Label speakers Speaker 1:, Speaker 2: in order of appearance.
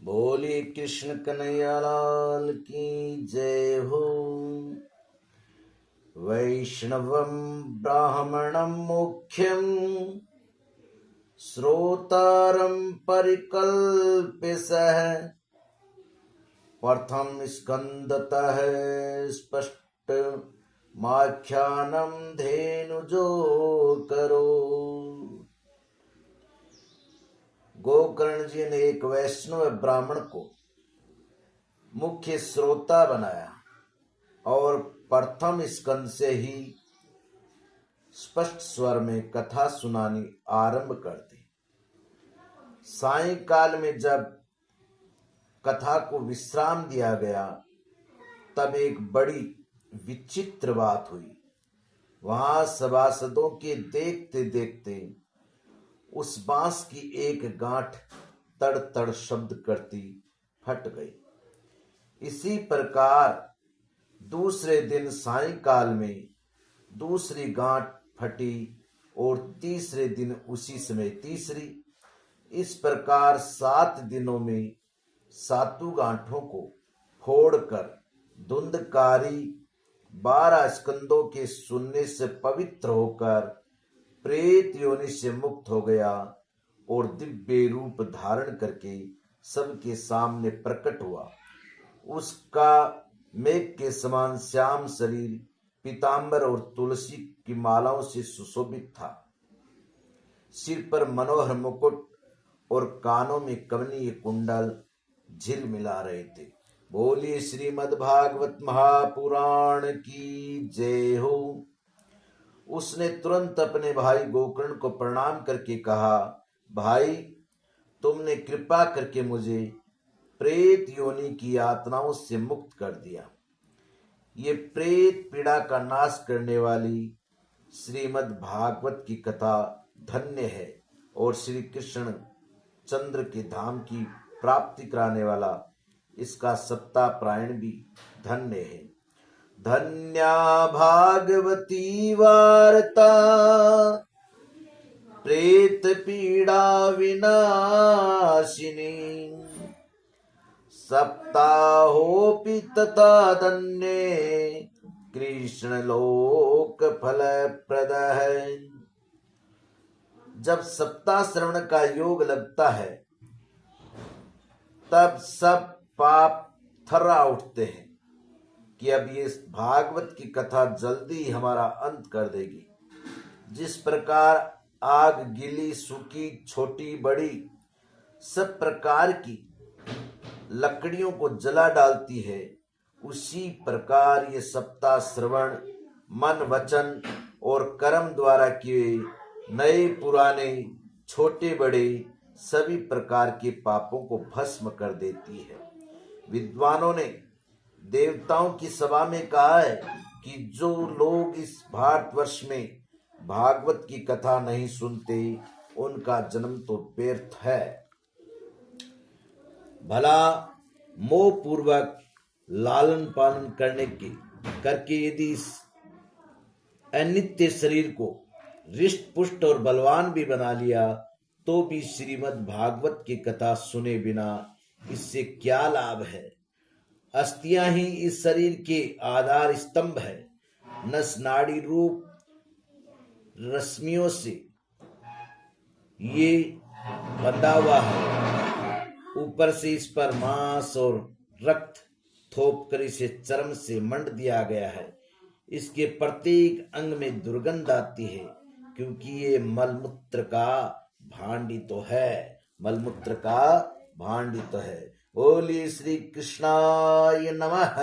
Speaker 1: बोली कृष्ण कन्हैया लाल की जय हो। वैष्णवं ब्राह्मणं मुख्यं श्रोतारं परिकल्प्यसः प्रथम स्कंदतः स्पष्ट माख्यानं धेनुजो करो। गोकर्ण जी ने एक वैष्णव ब्राह्मण को मुख्य श्रोता बनाया और प्रथम स्कंद से ही स्पष्ट स्वर में कथा सुनानी आरंभ कर दी। सायंकाल में जब कथा को विश्राम दिया गया तब एक बड़ी विचित्र बात हुई। वहां सभासदों के देखते देखते उस बांस की एक गांठ तड़ तड़ शब्द करती फट गई। इसी प्रकार दूसरे दिन सायंकाल में दूसरी गांठ फटी और तीसरे दिन उसी समय तीसरी। इस प्रकार 7 दिनों में 7 गांठों को फोड़कर धुंधकारी 12 स्कंदों के सुनने से पवित्र होकर प्रेत योनि से मुक्त हो गया और दिव्य रूप धारण करके सबके सामने प्रकट हुआ। उसका मेघ के समान श्याम शरीर पीतांबर और तुलसी की मालाओं से सुशोभित था। सिर पर मनोहर मुकुट और कानों में कमनीय कुंडल झिलमिला रहे थे। बोलिए श्रीमद् भागवत महापुराण की जय हो। उसने तुरंत अपने भाई गोकर्ण को प्रणाम करके कहा, भाई तुमने कृपा करके मुझे प्रेत योनि की यातनाओं से मुक्त कर दिया। ये प्रेत पीड़ा का नाश करने वाली श्रीमद् भागवत की कथा धन्य है और श्री कृष्ण चंद्र के धाम की प्राप्ति कराने वाला इसका सप्ताह प्रायण भी धन्य है। धन्या भागवती वार्ता प्रेत पीड़ा विनाशिनी सप्ताहोपि तथा धन्ये कृष्ण लोक फल प्रद है। जब सप्ताह श्रवण का योग लगता है तब सब पाप थर्रा उठते हैं कि अब ये भागवत की कथा जल्दी ही हमारा अंत कर देगी। जिस प्रकार आग गीली सूखी छोटी बड़ी सब प्रकार की लकड़ियों को जला डालती है, उसी प्रकार ये सप्ताह श्रवण मन वचन और कर्म द्वारा किए नए पुराने छोटे बड़े सभी प्रकार के पापों को भस्म कर देती है। विद्वानों ने देवताओं की सभा में कहा है कि जो लोग इस भारतवर्ष में भागवत की कथा नहीं सुनते उनका जन्म तो व्यर्थ है। भला मोह पूर्वक लालन पालन करके यदि इस अनित्य शरीर को रिष्ट पुष्ट और बलवान भी बना लिया तो भी श्रीमद् भागवत की कथा सुने बिना इससे क्या लाभ है। अस्थियां ही इस शरीर के आधार स्तंभ है। नस नाड़ी रूप रश्मियों से ये बंधा हुआ है। ऊपर से इस पर मांस और रक्त थोप कर इसे चर्म से मंड दिया गया है। इसके प्रत्येक अंग में दुर्गंध आती है क्योंकि ये मलमूत्र का भांडी तो है। मलमूत्र का भांडी तो है। बोलिए श्री कृष्णाय नमः।